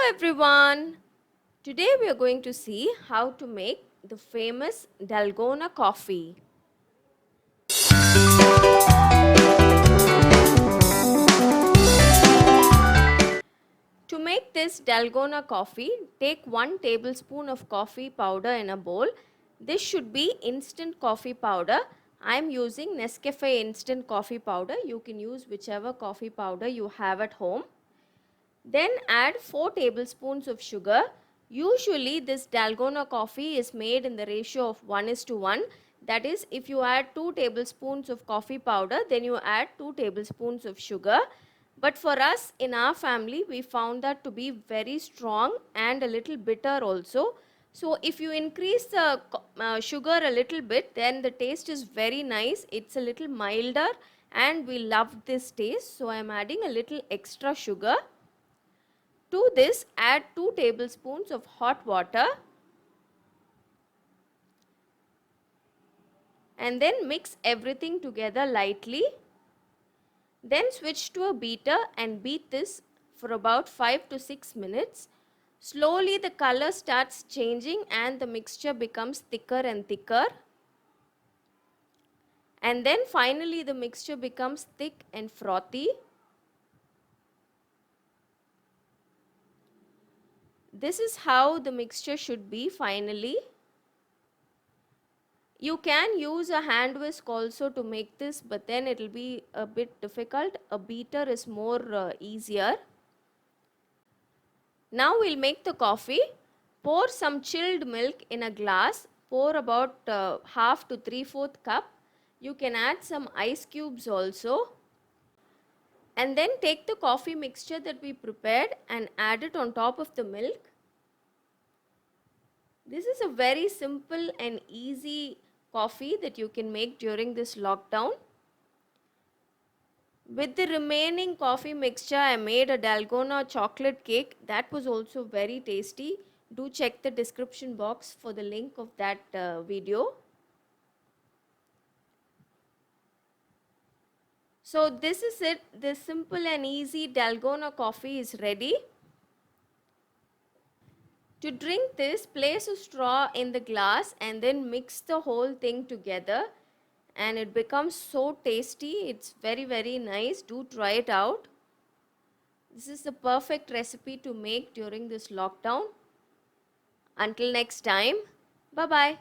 everyone. Today we are going to see how to make the famous Dalgona coffee. To make this Dalgona coffee, take 1 tablespoon of coffee powder in a bowl. This should be instant coffee powder. I am using Nescafe instant coffee powder. You can use whichever coffee powder you have at home. Then add 4 tablespoons of sugar. Usually this Dalgona coffee is made in the ratio of 1:1. That is, if you add 2 tablespoons of coffee powder, then you add 2 tablespoons of sugar. But for us in our family, we found that to be very strong and a little bitter also. So if you increase the sugar a little bit, then the taste is very nice. It's a little milder and we love this taste. So I am adding a little extra sugar. To this, add 2 tablespoons of hot water and then mix everything together lightly. Then switch to a beater and beat this for about 5 to 6 minutes. Slowly the color starts changing and the mixture becomes thicker and thicker. And then finally the mixture becomes thick and frothy. This is how the mixture should be finally. You can use a hand whisk also to make this, but then it will be a bit difficult. A beater is more easier. Now we'll make the coffee. Pour some chilled milk in a glass. Pour about half to 3/4 cup. You can add some ice cubes also. And then take the coffee mixture that we prepared and add it on top of the milk. This is a very simple and easy coffee that you can make during this lockdown. With the remaining coffee mixture, I made a Dalgona chocolate cake. That was also very tasty. Do check the description box for the link of that video. So this is it. This simple and easy Dalgona coffee is ready. To drink this, place a straw in the glass and then mix the whole thing together and it becomes so tasty. It's very nice. Do try it out. This is the perfect recipe to make during this lockdown. Until next time, bye bye.